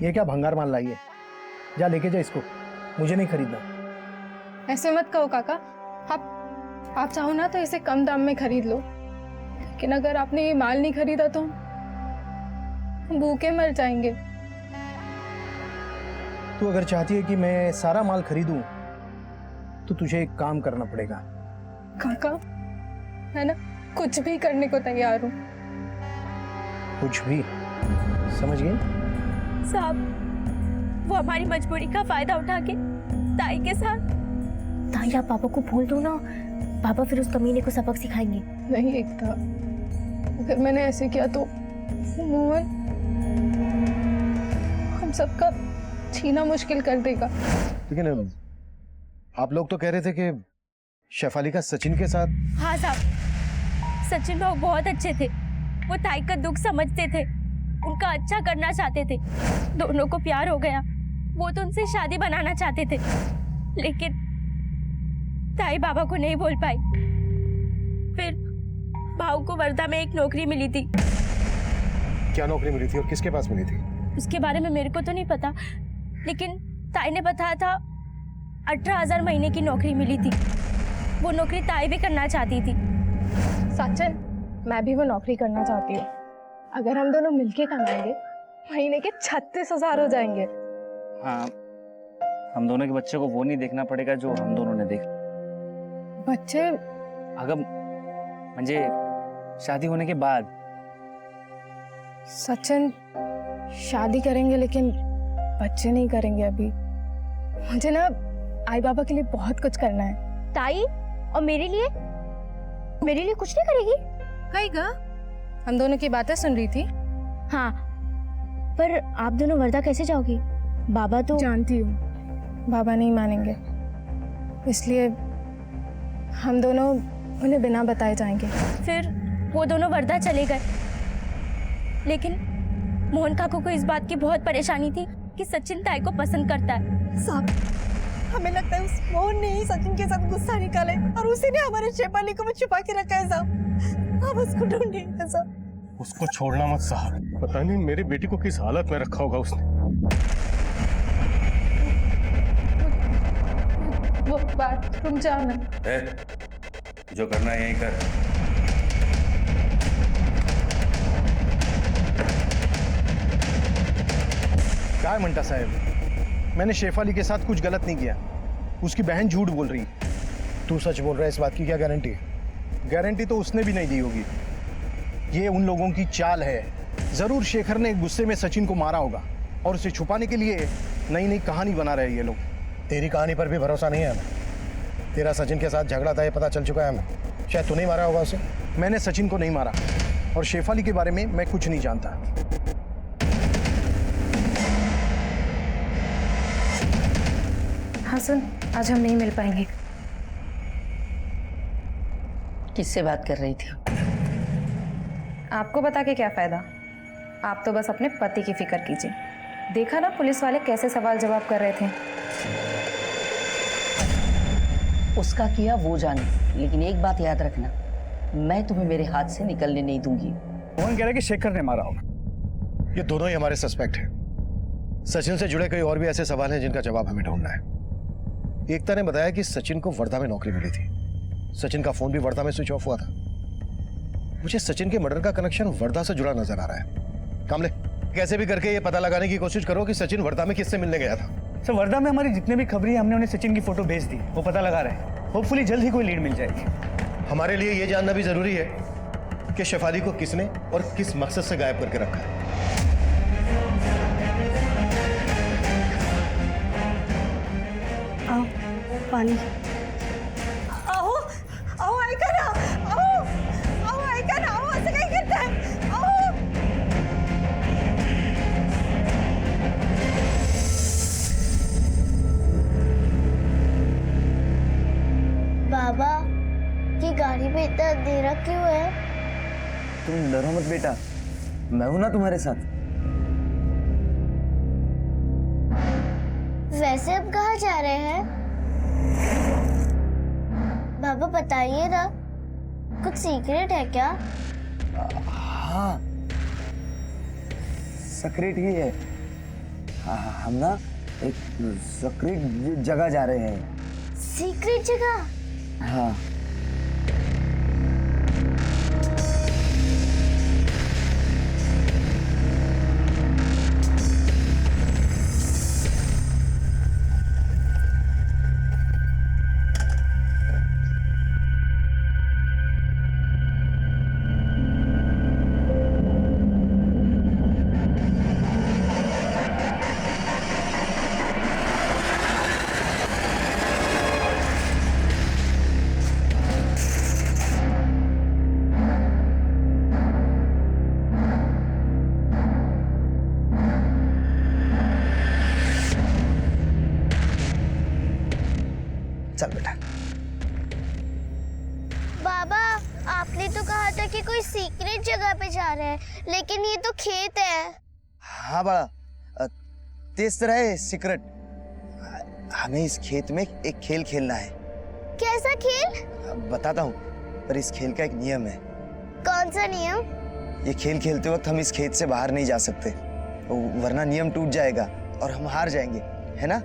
ये क्या भंगार माल लाई है? जा लेके जा इसको, मुझे नहीं खरीदना। ऐसे मत कहो काका। आप चाहो ना तो इसे कम दाम में खरीद लो, लेकिन अगर आपने ये माल नहीं खरीदा तो हम भूखे मर जाएंगे। तू अगर चाहती है कि मैं सारा माल खरीदूं तो तुझे एक काम करना पड़ेगा। काका, है ना, कुछ भी करने को तैयार हूँ। कुछ भी? समझ गई? साहब, वो हमारी मजबूरी का फायदा उठा के ताई के साथ। ताई आप पापा को बोल दो ना, पापा फिर उस कमीने को सबक सिखाएंगे। नहीं एकता, अगर मैंने ऐसे किया तो मोहन हम सबका छीना मुश्किल कर देगा। लेकिन आप लोग तो कह रहे थे कि शेफाली का सचिन के साथ। हाँ साहब, सचिन भाऊ बहुत अच्छे थे। वो ताई का दुख समझते थे, उनका अच्छा करना चाहते थे। दोनों को प्यार हो गया, वो तो उनसे शादी बनाना चाहते थे, लेकिन ताई बाबा को नहीं बोल पाई। फिर भाऊ को वर्धा में एक नौकरी मिली थी। क्या नौकरी मिली थी और किसके पास मिली थी? उसके बारे में मेरे को तो नहीं पता, लेकिन ताई ने बताया था 18,000 महीने की नौकरी मिली थी। वो नौकरी ताई भी करना चाहती थी। सचिन, मैं भी वो नौकरी करना चाहती हूँ। अगर हम दोनों मिलके कमाएंगे महीने के 36,000 हो जाएंगे। हाँ, हम दोनों के बच्चे को वो नहीं देखना पड़ेगा जो हम दोनों ने देखा। बच्चे? अगर म्हणजे शादी होने के बाद। सचिन, शादी करेंगे लेकिन बच्चे नहीं करेंगे अभी। मुझे ना आई बाबा के लिए बहुत कुछ करना है। ताई, और मेरे लिए कुछ नहीं करेगी? कहेगा? हम दोनों की बातें सुन रही थी। हाँ, पर आप दोनों वर्धा कैसे जाओगी? बाबा तो। जानती हूँ, बाबा नहीं मानेंगे, इसलिए हम दोनों उन्हें बिना बताए जाएंगे। फिर वो दोनों वर्धा चले गए, लेकिन मोहन काकू को इस बात की बहुत परेशानी थी कि सचिन ताई को पसंद करता है। साहब, हमें लगता है उस मोहन ने ही सचिन के साथ गुस्सा निकाले और उसी ने हमारे शेफाली को छुपा के रखा है साहब। आप उसको ढूंढिए साहब। उसको छोड़ना मत साहब, पता नहीं मेरी बेटी को किस हालत में रखा होगा उसने। वो बाथरूम जाना। जो करना है यहीं कर। क्या है मंटा साहब, मैंने शेफाली के साथ कुछ गलत नहीं किया। उसकी बहन झूठ बोल रही। तू सच बोल रहा है, इस बात की क्या गारंटी है? गारंटी तो उसने भी नहीं दी होगी। ये उन लोगों की चाल है। जरूर शेखर ने गुस्से में सचिन को मारा होगा और उसे छुपाने के लिए नई नई कहानी बना रहे ये लोग। तेरी कहानी पर भी भरोसा नहीं है हमें। तेरा सचिन के साथ झगड़ा था, ये पता चल चुका है हमें। शायद तू नहीं मारा होगा उसे। मैंने सचिन को नहीं मारा और शेफाली के बारे में मैं कुछ नहीं जानता। हाँ सुन, आज हम नहीं मिल पाएंगे। किससे बात कर रही थी? आपको बता के क्या फायदा? आप तो बस अपने पति की फिक्र कीजिए। देखा ना पुलिस वाले कैसे सवाल जवाब कर रहे थे। उसका किया वो जाने, लेकिन एक बात याद रखना, मैं तुम्हें मेरे हाथ से निकलने नहीं दूंगी। मोहन कह रहा है कि शेखर ने मारा होगा। ये दोनों ही हमारे सस्पेक्ट हैं। सचिन से जुड़े कई और भी ऐसे सवाल हैं जिनका जवाब हमें ढूंढना है। एकता ने बताया कि सचिन को वर्धा में नौकरी मिली थी। सचिन का फोन भी वर्धा में स्विच ऑफ हुआ था। मुझे सचिन के मर्डर का कनेक्शन वर्धा से जुड़ा नजर आ रहा है। कामले, कैसे भी करके ये पता लगाने की कोशिश करो कि सचिन वर्धा में किससे मिलने गया था। सर, वर्धा में हमारी जितने भी खबरें हमने उन्हें सचिन की फोटो भेज दी, वो पता लगा रहे हैं। होपफुली जल्द ही कोई लीड मिल जाएगी। हमारे लिए ये जानना भी जरूरी है कि शेफाली को किसने और किस मकसद से गायब करके रखा है। आओ, पानी। आओ आओ, ऐका ना, आओ आओ, ऐका ना, आओ, असं काय करताय? आओ। बाबा, ये गाड़ी में इतना अंधेरा क्यों है? तुम डरो मत बेटा, मैं हूं ना तुम्हारे साथ। वैसे हम कहाँ जा रहे हैं? बाबा बताइए ना, कुछ सीक्रेट है क्या? हाँ, सीक्रेट ही है। हम ना एक सीक्रेट जगह जा रहे हैं। सीक्रेट जगह? हाँ। चल बेटा। बाबा, आपने तो कहा था कि कोई सीक्रेट जगह पे जा रहे हैं, लेकिन ये तो खेत है। हाँ बड़ा, तेज तरह है सीक्रेट। हमें इस खेत में एक खेल खेलना है। कैसा खेल? बताता हूँ, पर इस खेल का एक नियम है। कौन सा नियम? ये खेल खेलते वक्त हम इस खेत से बाहर नहीं जा सकते, वरना नियम टूट जाएगा और हम हार जाएंगे, है ना?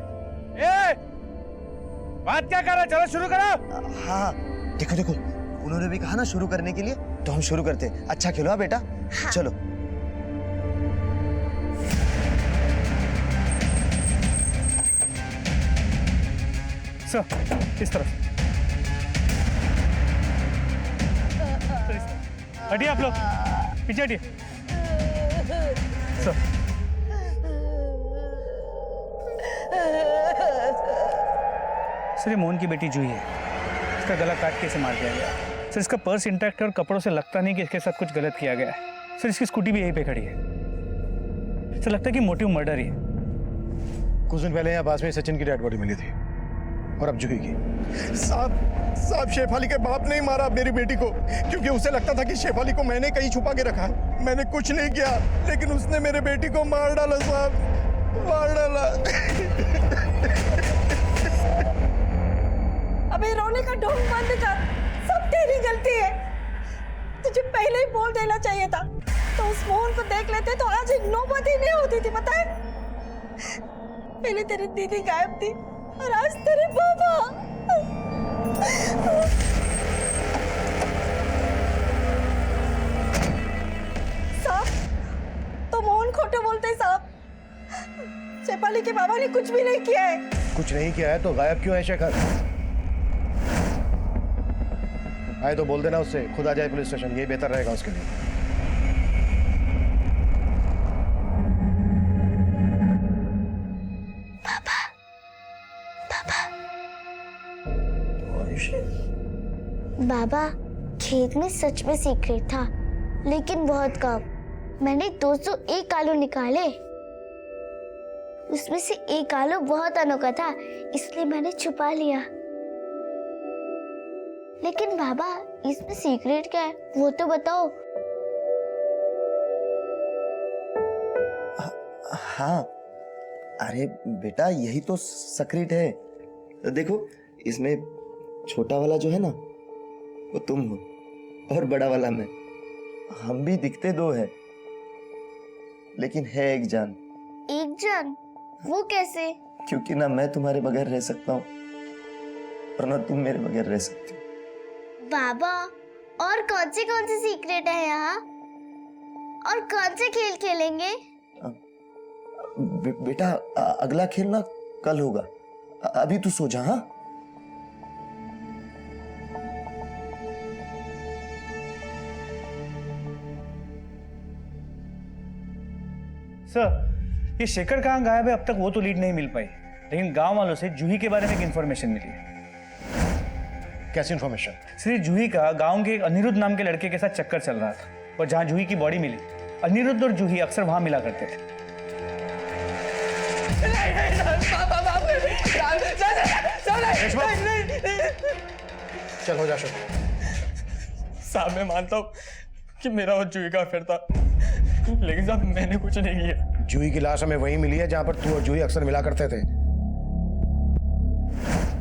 बात क्या कर रहा है? चलो शुरू करो। हाँ, देखो देखो, उन्होंने भी कहा ना शुरू करने के लिए, तो हम शुरू करते हैं। अच्छा खेलो हाँ बेटा। हाँ। चलो। सर, इस तरफ। हटिए आप लोग, पीछे हटिए। सर, सर ये मोहन की बेटी जूही है। इसका गला काट के इसे मार दिया गया। सर इसका पर्स इंटैक्ट है और कपड़ों से लगता नहीं कि इसके साथ कुछ गलत किया गया है। सर इसकी स्कूटी भी यहीं पे खड़ी है। सर लगता है कि मोटिव मर्डर ही है। कुछ दिन पहले यहाँ पास में सचिन की डेड बॉडी मिली थी, और अब जूही की। साहब शेफाली के बाप ने ही मारा मेरी बेटी को, क्योंकि उसे लगता था कि शेफाली को मैंने कहीं छुपा के रखा है। मैंने कुछ नहीं किया, लेकिन उसने मेरे बेटी को मार डाला साहब, मार डाला। अबे रोने का ढोंग बंद कर, सब तेरी गलती है। तुझे पहले ही बोल देना चाहिए था, तो उस मोहन को देख लेते तो आज नौबत ही नहीं होती थी, पता है? पहले तेरी दीदी गायब थी और आज तेरे बाबा। साहब, तो मोहन खोटे बोलते साहब। शेफाली के बाबा ने कुछ भी नहीं किया है। कुछ नहीं किया है तो गायब क्यों है शेखर? आए तो बोल देना उससे, खुद आ जाए पुलिस स्टेशन, यही बेहतर रहेगा उसके लिए। पापा, पापा, बाबा, खेत में सच में सीक्रेट था, लेकिन बहुत कम। मैंने 201 आलू निकाले, उसमें से एक आलू बहुत अनोखा था, इसलिए मैंने छुपा लिया। लेकिन बाबा, इसमें सीक्रेट क्या है वो तो बताओ। हाँ, अरे बेटा यही तो सीक्रेट है। देखो इसमें छोटा वाला जो है ना, वो तुम हो, और बड़ा वाला मैं। हम भी दिखते दो हैं, लेकिन है एक जान। एक जान? वो कैसे? क्योंकि ना मैं तुम्हारे बगैर रह सकता हूँ, और ना तुम मेरे बगैर रह सकती हो। बाबा, और कौन से सीक्रेट है यहाँ? और कौन से खेल खेलेंगे? बेटा अगला खेल ना कल होगा, अभी तू सो जा। हाँ, सर ये शेखर कहाँ गायब है अब तक वो तो लीड नहीं मिल पाई, लेकिन गांव वालों से जूही के बारे में एक इन्फॉर्मेशन मिली है। कैसी इन्फॉर्मेशन? श्री जूही का गांव के एक अनिरुद्ध नाम के लड़के के साथ चक्कर चल रहा था, और जहां जूही की बॉडी मिली, अनिरुद्ध और जूही अक्सर वहां मिला करते थे। चल हो जा शुरू। साहब मैं मानता हूँ कि मेरा और जूही का अफेयर था, लेकिन साहब मैंने कुछ नहीं किया। जूही की लाश हमें वहीं मिली है जहां पर तू और जूही अक्सर मिला करते थे।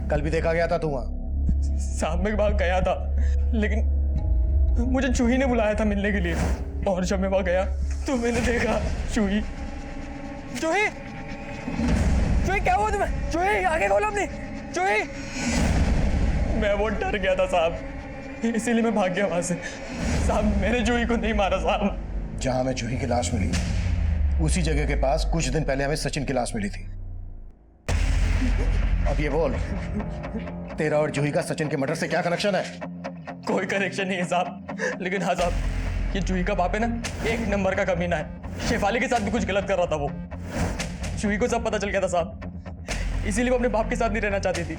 कल भी देखा गया था तू वहां। साहब मैं वहां गया था, लेकिन मुझे जूही ने बुलाया था मिलने के लिए, और जब मैं वहां गया तो मैंने देखा जूही। जूही, जूही क्या हुआ तुम्हें? जूही आगे खोलो अपनी। जूही, मैं वो डर गया था साहब, इसीलिए मैं भाग गया वहां से। साहब मैंने जूही को नहीं मारा साहब। जहां हमें जूही की लाश मिली उसी जगह के पास कुछ दिन पहले हमें सचिन की लाश मिली थी। अब ये बोल, तेरा और जूही का सचिन के मर्डर से क्या कनेक्शन है? कोई कनेक्शन नहीं है साहब, लेकिन हाँ साहब, ये जूही का बाप है ना, एक नंबर का कमीना है। शेफाली के साथ भी कुछ गलत कर रहा था वो। जूही को सब पता चल गया था साहब, इसीलिए वो अपने बाप के साथ नहीं रहना चाहती थी।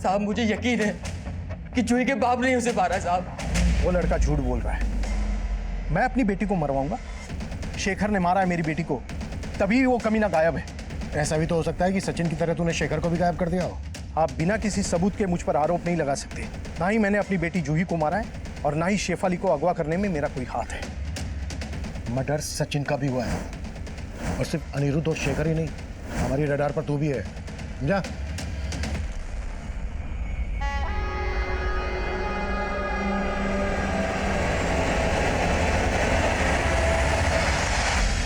साहब मुझे यकीन है कि जूही के बाप ने उसे मारा है साहब। वो लड़का झूठ बोल रहा है। मैं अपनी बेटी को मरवाऊंगा? शेखर ने मारा है मेरी बेटी को, तभी वो कमीना गायब है। ऐसा भी तो हो सकता है कि सचिन की तरह तूने शेखर को भी गायब कर दिया हो। आप बिना किसी सबूत के मुझ पर आरोप नहीं लगा सकते। ना ही मैंने अपनी बेटी जूही को मारा है और ना ही शेफाली को अगवा करने में मेरा कोई हाथ है। मर्डर सचिन का भी हुआ है, और सिर्फ अनिरुद्ध और शेखर ही नहीं, हमारी रडार पर तू भी है, समझा?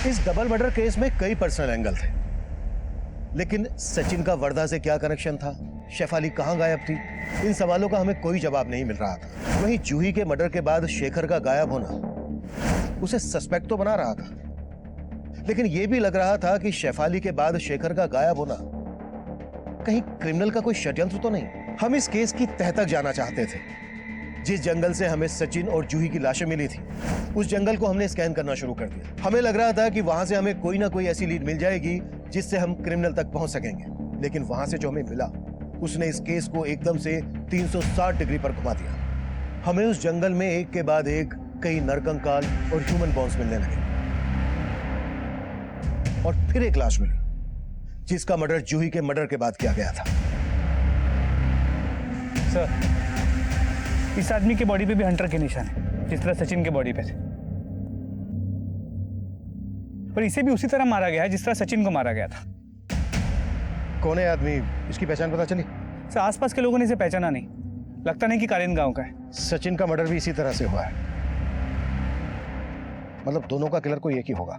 इस डबल मर्डर केस में कई पर्सनल एंगल थे, लेकिन सचिन का वर्धा से क्या कनेक्शन था, शेफाली कहां गायब थी, इन सवालों का हमें कोई जवाब नहीं मिल रहा था। वहीं जूही के मर्डर के बाद शेखर का गायब होना उसे सस्पेक्ट तो बना रहा था, लेकिन यह भी लग रहा था कि शेफाली के बाद शेखर का गायब होना कहीं क्रिमिनल का कोई षड्यंत्र तो नहीं। हम इस केस की तह तक जाना चाहते थे। जिस जंगल से हमें सचिन और जूही की लाशें मिली थी, उस जंगल को हमने स्कैन करना शुरू कर दिया। हमें लग रहा था कि वहां से हमें कोई ना कोई ऐसी लीड मिल जाएगी जिससे हम क्रिमिनल तक पहुंच सकेंगे, लेकिन वहां से जो हमें मिला उसने इस केस को एकदम से 360 डिग्री पर घुमा दिया। हमें उस जंगल में एक के बाद एक कई नरकंकाल और ह्यूमन बॉन्स मिलने लगे, और फिर एक लाश मिली जिसका मर्डर जूही के मर्डर के बाद किया गया था। सर, इस आदमी के बॉडी पे भी हंटर के निशान है, जिस तरह सचिन के बॉडी पे थे, और इसे भी उसी तरह मारा गया है जिस तरह सचिन को मारा गया था। कौन है आदमी? इसकी पहचान पता चली? सर, आसपास के लोगों ने इसे पहचाना नहीं, लगता नहीं कि कालीन गांव का है। सचिन का मर्डर भी इसी तरह से हुआ है, मतलब दोनों का किलर कोई एक ही होगा।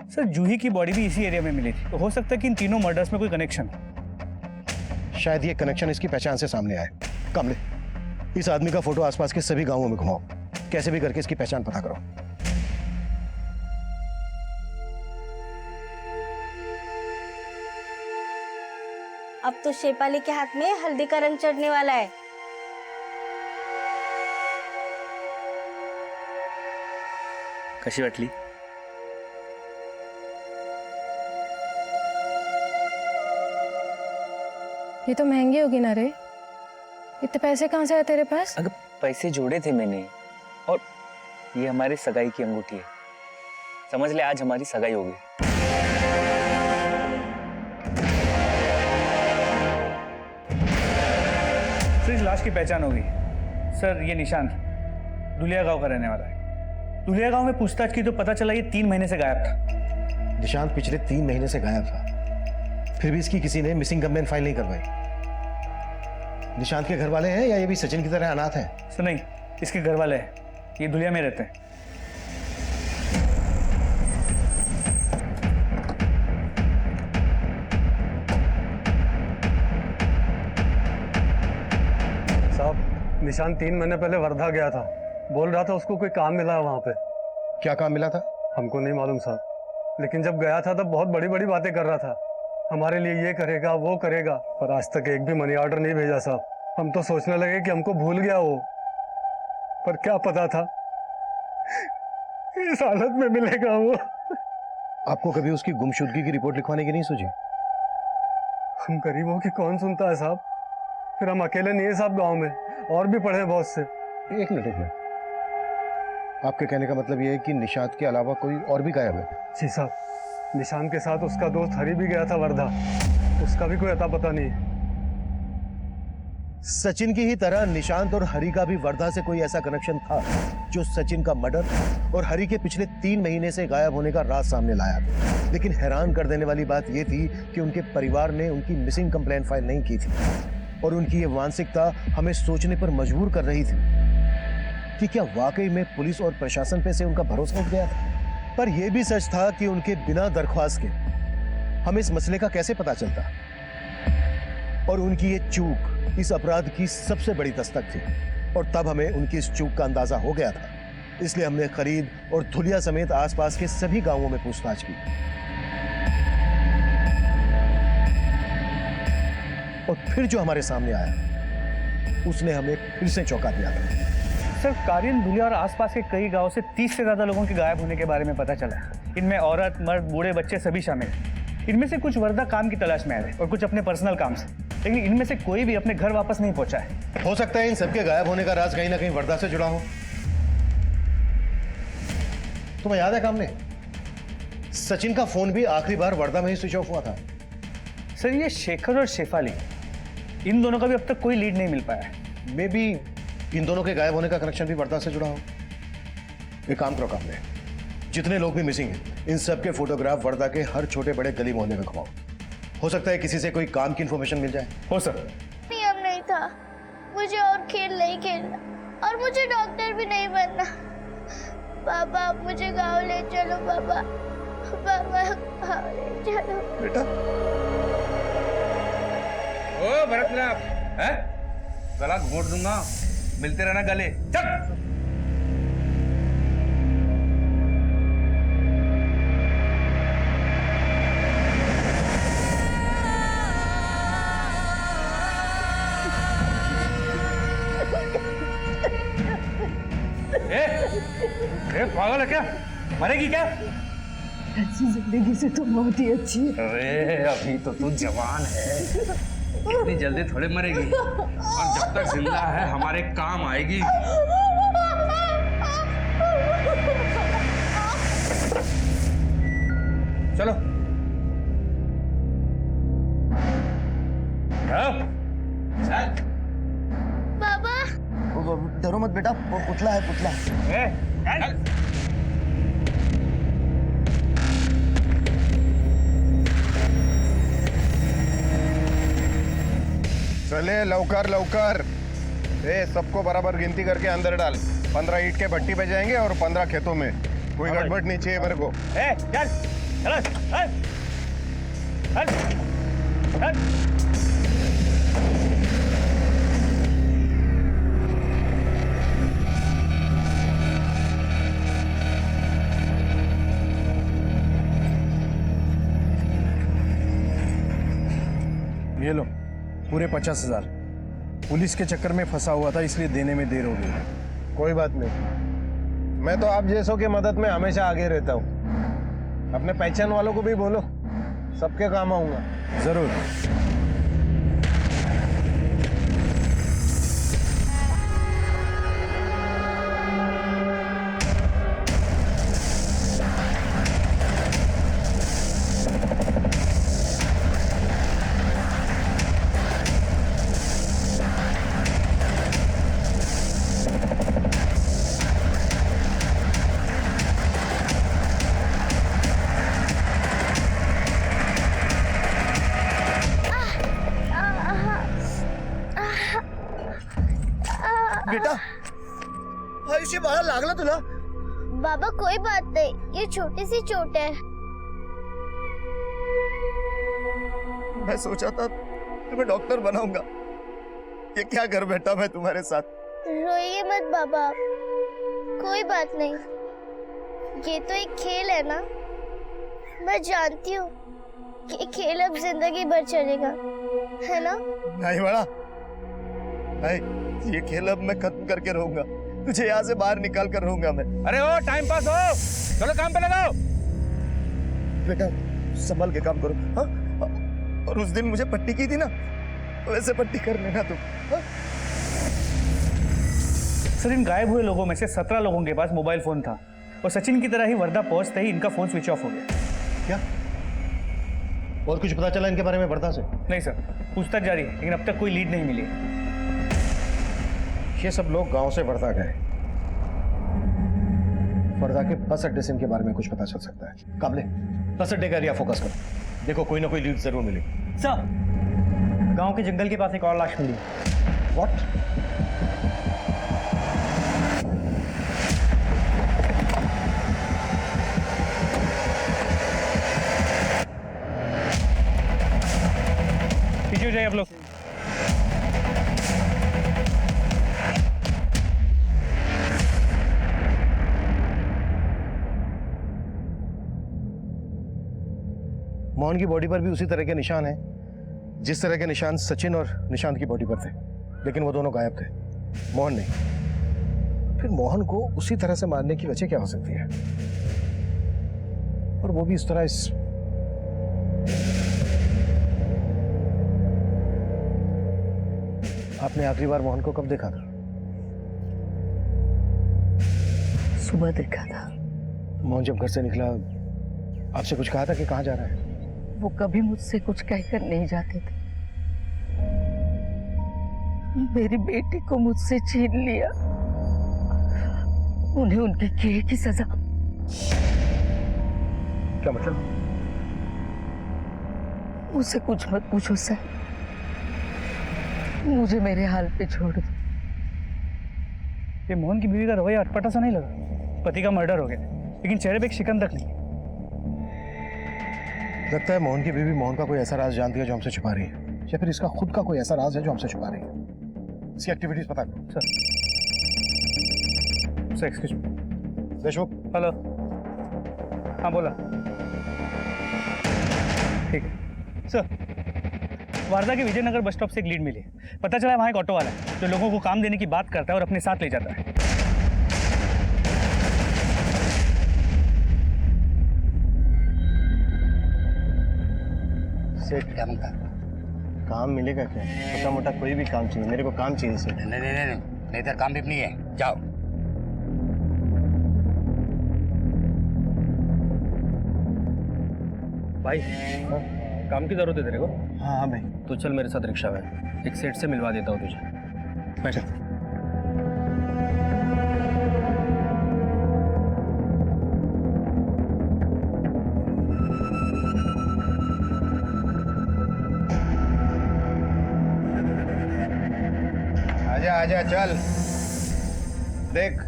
सर, जूही की बॉडी भी इसी एरिया में मिली थी, तो हो सकता है कि इन तीनों मर्डर्स में कोई कनेक्शन हो। शायद ये कनेक्शन इसकी पहचान से सामने आए। कमले, इस आदमी का फोटो आसपास के सभी गांवों में घुमाओ, कैसे भी करके इसकी पहचान पता करो। अब तो शेफाली के हाथ में हल्दी का रंग चढ़ने वाला है। कशी वाटली? ये तो महंगी होगी ना रे, इतने पैसे कहाँ से आए तेरे पास? अगर पैसे जोड़े थे मैंने, और ये हमारे सगाई की अंगूठी है, समझ ले आज हमारी सगाई होगी। सर, इस लाश की पहचान होगी। सर, ये निशांत दुलिया गांव का रहने वाला है। दुलिया गांव में पूछताछ की तो पता चला ये 3 महीने से गायब था। निशांत पिछले 3 महीने से गायब था, फिर भी इसकी किसी ने मिसिंग कंप्लेंट फाइल नहीं करवाई। निशांत के घर वाले हैं या ये भी सचिन की तरह अनाथ है? सर नहीं, इसके घर वाले हैं, ये दुलिया में रहते हैं। साहब, निशांत 3 महीने पहले वर्धा गया था, बोल रहा था उसको कोई काम मिला है वहां पे। क्या काम मिला था? हमको नहीं मालूम साहब, लेकिन जब गया था तब बहुत बड़ी बड़ी बातें कर रहा था, हमारे लिए ये करेगा वो करेगा, पर आज तक एक भी मनी ऑर्डर नहीं भेजा साहब। हम तो सोचने लगे कि हमको भूल गया वो, पर क्या पता था इस हालत में मिलेगा वो। आपको कभी उसकी गुमशुदगी की रिपोर्ट लिखवाने की नहीं सोची? हम गरीबों की कौन सुनता है साहब, फिर हम अकेले नहीं है साहब गांव में, और भी पढ़े बहुत से। एक मिनट, आपके कहने का मतलब ये है कि निशांत के अलावा कोई और भी गायब है? जी साहब, निशांत के साथ उसका दोस्त हरी भी गया था वर्धा, उसका भी कोई अता पता नहीं। सचिन की ही तरह निशांत और हरी का भी वर्धा से कोई ऐसा कनेक्शन था जो सचिन का मर्डर और हरी के पिछले 3 महीने से गायब होने का राज सामने लाया। लेकिन हैरान कर देने वाली बात यह थी कि उनके परिवार ने उनकी मिसिंग कंप्लेंट फाइल नहीं की थी, और उनकी ये मानसिकता हमें सोचने पर मजबूर कर रही थी कि क्या वाकई में पुलिस और प्रशासन पे से उनका भरोसा उठ गया था। पर यह भी सच था कि उनके बिना दरख्वास्त के हमें इस मसले का कैसे पता चलता? और उनकी ये चूक इस अपराध की सबसे बड़ी दस्तक थी, और तब हमें उनकी इस चूक का अंदाजा हो गया था। इसलिए हमने खरीद और धुलिया समेत आसपास के सभी गांवों में पूछताछ की, और फिर जो हमारे सामने आया उसने हमें फिर से चौंका दिया था। सर, कारियन, धुलिया और आसपास के कई गांवों से 30 से ज्यादा लोगों के गायब होने के बारे में पता चला। इनमें औरत, मर्द, बूढ़े, बच्चे सभी शामिल हैं। इनमें से कुछ वर्दा काम की तलाश में आए थे और कुछ अपने पर्सनल काम से, लेकिन इनमें से कोई भी अपने घर वापस नहीं पहुंचा है। हो सकता है इन सबके गायब होने का राज कहीं ना कहीं वर्दा से जुड़ा हो। तुम्हें याद है कामने, सचिन का फोन भी आखिरी बार वर्दा में ही स्विच ऑफ हुआ था। सर, ये शेखर और शेफाली, इन दोनों का भी अब तक कोई लीड नहीं मिल पाया है। मे बी इन दोनों के गायब होने का कनेक्शन भी वर्दा से जुड़ा हो। एक काम करो कामने, जितने लोग भी मिसिंग हैं इन सब के फोटोग्राफ वर्दा के हर छोटे बड़े गली मोहल्ले में घुमाओ। हो सकता है किसी से कोई काम की इंफॉर्मेशन मिल जाए। हो सर। नियम नहीं था, मुझे और खेल नहीं खेलना, और मुझे डॉक्टर भी नहीं बनना। पापा, आप मुझे गाँव ले चलो। पापा, पापा, गाँव ले चलो। बेटा, ओ भरतलाल, हैं? गला घोट दूंगा, मिलते रहना गले। चल। ए, पागल है क्या? मरेगी क्या? ऐसी जिंदगी से तो बहुत ही अच्छी है। अरे अभी तो तू जवान है, इतनी जल्दी थोड़े मरेगी, और जब तक जिंदा है हमारे काम आएगी। चलो चल। पापा, डरो मत बेटा, वो पुतला है, पुतला। चले लवकर लवकर। सबको बराबर गिनती करके अंदर डाल। 15 ईंट के भट्टी पे जाएंगे और 15 खेतों में। कोई गड़बड़ नहीं चाहिए मेरे को। चल, चल, चल, चल, चल। ये लो, पूरे 50,000। पुलिस के चक्कर में फंसा हुआ था, इसलिए देने में देर हो गई। कोई बात नहीं, मैं तो आप जैसों की मदद में हमेशा आगे रहता हूँ। अपने पहचान वालों को भी बोलो, सबके काम आऊंगा जरूर। बेटा, आयुष्य बाळा लागला तुला? बाबा कोई बात नहीं, ये छोटी सी चोट है। मैं सोचा था तुम्हें डॉक्टर बनाऊंगा, ये क्या घर बैठा मैं तुम्हारे साथ। रोइए मत बाबा, कोई बात नहीं, ये तो एक खेल है ना। मैं जानती हूँ कि खेल अब जिंदगी भर चलेगा, है ना? नहीं बड़ा, नहीं, ये खेल अब मैं खत्म करके रहूंगा। तुझे यहाँ से बाहर निकाल कर रहूंगा मैं। अरे ओ, टाइम पास हो, चलो काम पे लगाओ। बेटा संभल के काम करो, हाँ? और उस दिन मुझे पट्टी की थी ना, वैसे पट्टी कर लेना तुम, हाँ? सर, इन गायब हुए लोगों में से 17 लोगों के पास मोबाइल फोन था, और सचिन की तरह ही वर्दा पहुंचते ही इनका फोन स्विच ऑफ हो गया। क्या और कुछ पता चला इनके बारे में वर्दा से? नहीं सर, पूछताछ जारी है, लेकिन अब तक कोई लीड नहीं मिली। ये सब लोग गांव से वर्धा गए। वर्धा के बस अड्डे से इनके बारे में कुछ पता चल सकता है। काबले, बस अड्डे का एरिया फोकस करो, देखो कोई ना कोई लीड जरूर मिलेगी। सर, गांव के जंगल के पास एक और लाश मिली। व्हाट? हो जाइए आप लोग। मोहन की बॉडी पर भी उसी तरह के निशान हैं जिस तरह के निशान सचिन और निशांत की बॉडी पर थे, लेकिन वो दोनों गायब थे, मोहन नहीं। फिर मोहन को उसी तरह से मारने की वजह क्या हो सकती है, और वो भी इस तरह? आपने आखिरी बार मोहन को कब देखा था? सुबह देखा था। मोहन जब घर से निकला आपसे कुछ कहा था कि कहाँ जा रहा है? वो कभी मुझसे कुछ कहकर नहीं जाते थे। मेरी बेटी को मुझसे छीन लिया, उन्हें उनके किए की सजा। क्या मतलब? मुझसे कुछ मत पूछो सर, मुझे मेरे हाल पे छोड़ दो। ये मोहन की बीवी का रवैया अटपटा सा नहीं लगा? पति का मर्डर हो गया लेकिन चेहरे पे एक शिकन तक नहीं। लगता है मोहन की बीवी मोहन का कोई ऐसा राज जानती है जो हमसे छुपा रही है, या फिर इसका खुद का कोई ऐसा राज है जो हमसे छुपा रही है। इसकी एक्टिविटीज पता करो। Sir excuse me. Deshmukh. Hello. हाँ बोला। ठीक है सर। वारदा के विजयनगर बस स्टॉप से एक लीड मिली है। पता चला वहाँ एक ऑटो वाला है जो लोगों को काम देने की बात करता है और अपने साथ ले जाता है। सेठ क्या बनता? काम मिलेगा क्या? छोटा मोटा कोई भी काम चाहिए, मेरे को काम चाहिए सेठ। नहीं तेरा काम भी नहीं है, जाओ। भाई काम की जरूरत है तेरे को? हाँ हाँ भाई। तो चल मेरे साथ रिक्शा में, एक सेठ से मिलवा देता हूँ तुझे। बैठ। आजा आजा चल। देख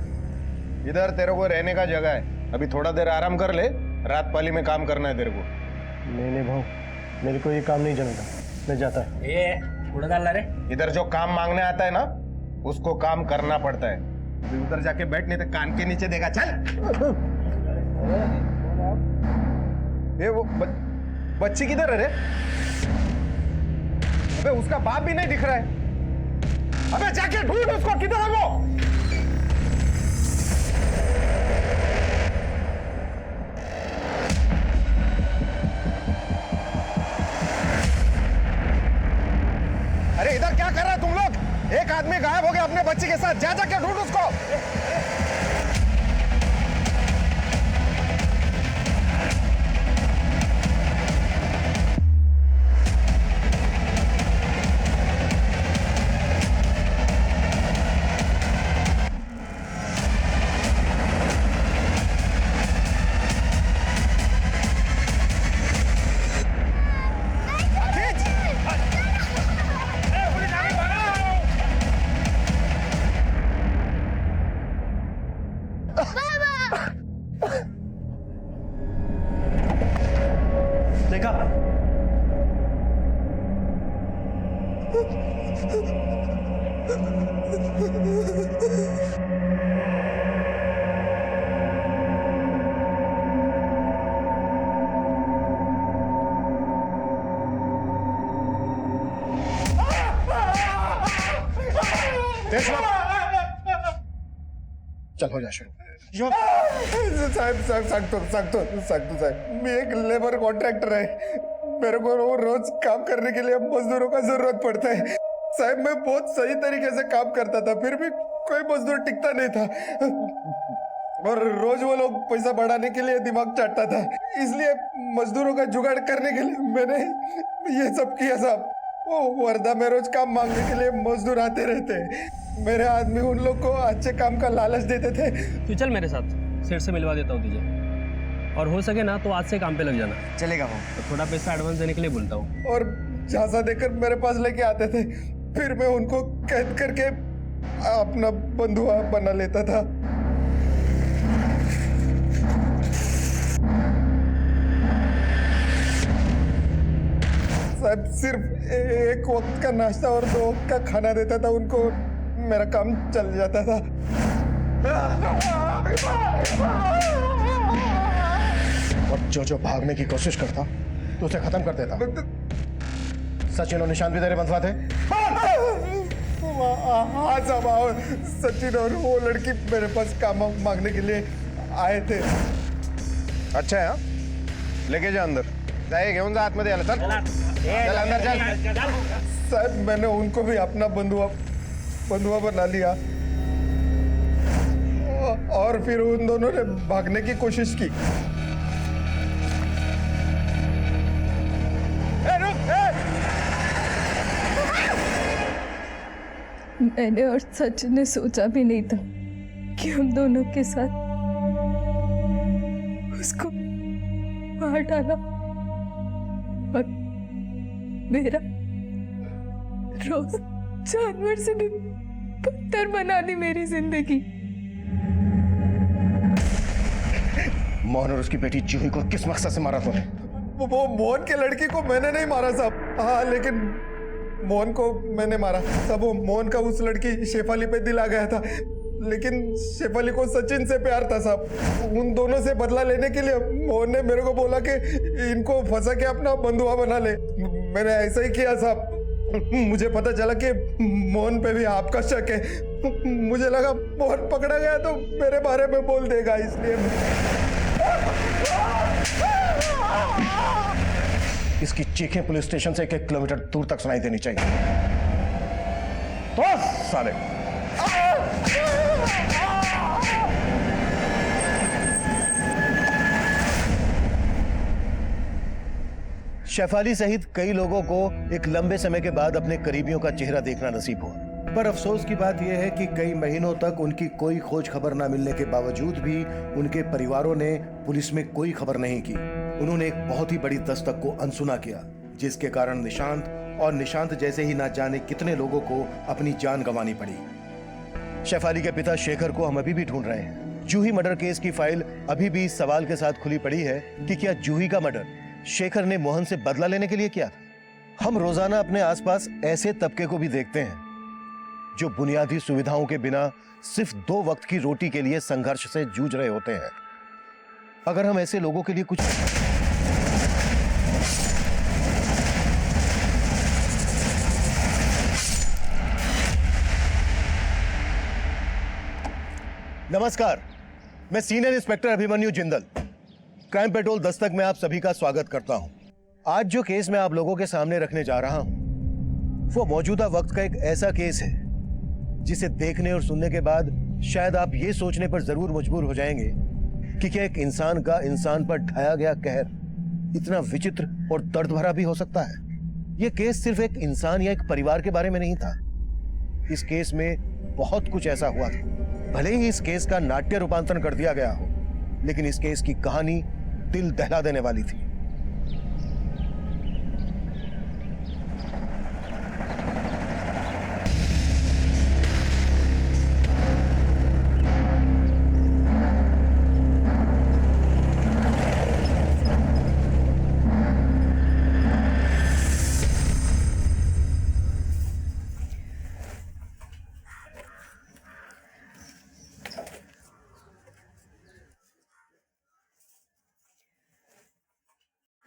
इधर तेरे को रहने का जगह है, अभी थोड़ा देर आराम कर ले, रात पाली में काम करना है तेरे को। नहीं भाऊ, मेरे को ये काम नहीं जमेगा, मैं जाता है। ये उड़ा डाल रे। इधर जो काम मांगने आता है ना उसको काम करना पड़ता है। अभी उधर जाके बैठ, नहीं तो कान के नीचे देगा। चल। ये वो बच्ची किधर है रे? अबे उसका बाप भी नहीं दिख रहा है। अबे जाके ढूंढ उसको, किधर है वो? अरे इधर क्या कर रहा है तुम लोग? एक आदमी गायब हो गया अपने बच्चे के साथ, जा जाके ढूंढ उसको। देखा? चल हो जा शुरू। साहब सांगतो साहब, मैं एक लेबर कॉन्ट्रैक्टर है, मेरे को रोज काम करने के लिए मजदूरों का जरूरत पड़ता है। साहब मैं बहुत सही तरीके से काम करता था, फिर भी कोई मजदूर टिकता नहीं था, और रोज वो लोग पैसा बढ़ाने के लिए दिमाग चाटता था, इसलिए मजदूरों का जुगाड़ करने के लिए मैंने ये सब किया साहब। वो वर्धा में रोज काम मांगने के लिए मजदूर आते रहते, मेरे आदमी उन लोग को अच्छे काम का लालच देते थे। तू चल मेरे साथ, सेठ से मिलवा देता हूँ तुझे, और हो सके ना तो आज से काम पे लग जाना। चलेगा वो। तो थोड़ा पैसा एडवांस देने के लिए बोलता हूँ। और झांसा देकर मेरे पास लेके आते थे, फिर मैं उनको कैद करके अपना बंधुआ बना लेता था। साहब सिर्फ एक वक्त का नाश्ता और 2 वक्त का खाना देता था उनको, मेरा काम चल जाता था। और जो भागने की कोशिश करता तो उसे खत्म कर देता। सचिन और निशांत भी तेरे बंधुआ थे? हाँ साहब, और सचिन और वो लड़की मेरे पास काम मांगने के लिए आए थे। अच्छा है, हाँ? लेके जा अंदर, जाए घेऊन जा आतमध्ये आला, चल अंदर चल। साहब मैंने उनको भी अपना बंधुआ बना लिया और फिर उन दोनों ने भागने की कोशिश की। मैंने और सचिन ने सोचा भी नहीं था कि हम दोनों के साथ उसको मार डाला और मेरा रोज जानवर से भी बदतर बना दी मेरी जिंदगी। मोहन और उसकी बेटी जूही को किस मकसद से मारा तूने? वो मोहन के लड़की को मैंने नहीं मारा साहब। हाँ, लेकिन मोहन को मैंने मारा साहब। वो मोहन का उस लड़की शेफाली पे दिल आ गया था, लेकिन शेफाली को सचिन से प्यार था साहब। उन दोनों से बदला लेने के लिए मोहन ने मेरे को बोला कि इनको फंसा के अपना बंधुआ बना ले। मैंने ऐसा ही किया साहब। मुझे पता चला कि मोहन पे भी आपका शक है। मुझे लगा मोहन पकड़ा गया तो मेरे बारे में बोल देगा, इसलिए इसकी चीखें पुलिस स्टेशन से 1 किलोमीटर दूर तक सुनाई देनी चाहिए। तो साले शेफाली सहित कई लोगों को एक लंबे समय के बाद अपने करीबियों का चेहरा देखना नसीब हुआ, पर अफसोस की बात यह है कि कई महीनों तक उनकी कोई खोज खबर न मिलने के बावजूद भी उनके परिवारों ने पुलिस में कोई खबर नहीं की। उन्होंने एक बहुत ही बड़ी दस्तक को अनसुना किया, जिसके कारण निशांत जैसे ही ना जाने कितने लोगों को अपनी जान गंवानी पड़ी। शेफाली के पिता शेखर को हम अभी भी ढूंढ रहे हैं। जूही मर्डर केस की फाइल अभी भी इस सवाल के साथ खुली पड़ी है कि क्या जूही का मर्डर शेखर ने मोहन से बदला लेने के लिए किया था। हम रोजाना अपने आसपास ऐसे तबके को भी देखते हैं जो बुनियादी सुविधाओं के बिना सिर्फ 2 वक्त की रोटी के लिए संघर्ष से जूझ रहे होते हैं। अगर हम ऐसे लोगों के लिए कुछ नमस्कार, मैं senior inspector Abhimanyu Jindal, crime petrol Dastak में आप सभी का स्वागत करता हूं। आज जो केस मैं आप लोगों के सामने रखने जा रहा हूं वो मौजूदा वक्त का एक ऐसा केस है जिसे देखने और सुनने के बाद शायद आप ये सोचने पर जरूर मजबूर हो जाएंगे कि क्या एक इंसान का इंसान पर ढाया गया कहर इतना विचित्र और दर्द भरा भी हो सकता है। यह केस सिर्फ एक इंसान या एक परिवार के बारे में नहीं था। इस केस में बहुत कुछ ऐसा हुआ था। भले ही इस केस का नाट्य रूपांतरण कर दिया गया हो, लेकिन इस केस की कहानी दिल दहला देने वाली थी।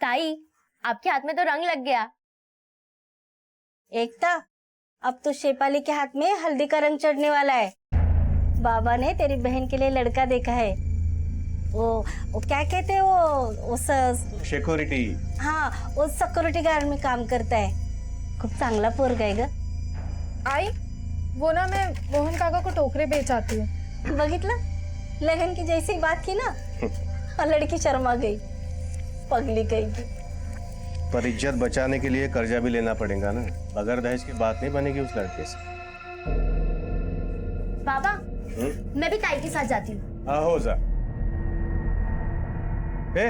ताई, आपके हाथ में तो रंग लग गया। एकता, अब तो शेफाली के हाथ में हल्दी का रंग चढ़ने वाला है। बाबा ने तेरी बहन के लिए लड़का देखा है। वो क्या कहते हैं वो सिक्योरिटी। हाँ, वो सिक्योरिटी गार्ड में काम करता है। खूप चांगला पोरगा आहे ग। आई, वो ना मैं मोहन काका को टोकरे बेच आती हूँ। बघितलं, लगन की जैसी बात की ना, लड़की शर्मा गई, पगली गई। पर इज्जत बचाने के लिए कर्जा भी लेना पड़ेगा ना। बगैर दहेज की बात नहीं बनेगी उस लड़के से। बाबा, मैं भी ताई के साथ जाती हूँ। हाँ, हो जा। ए,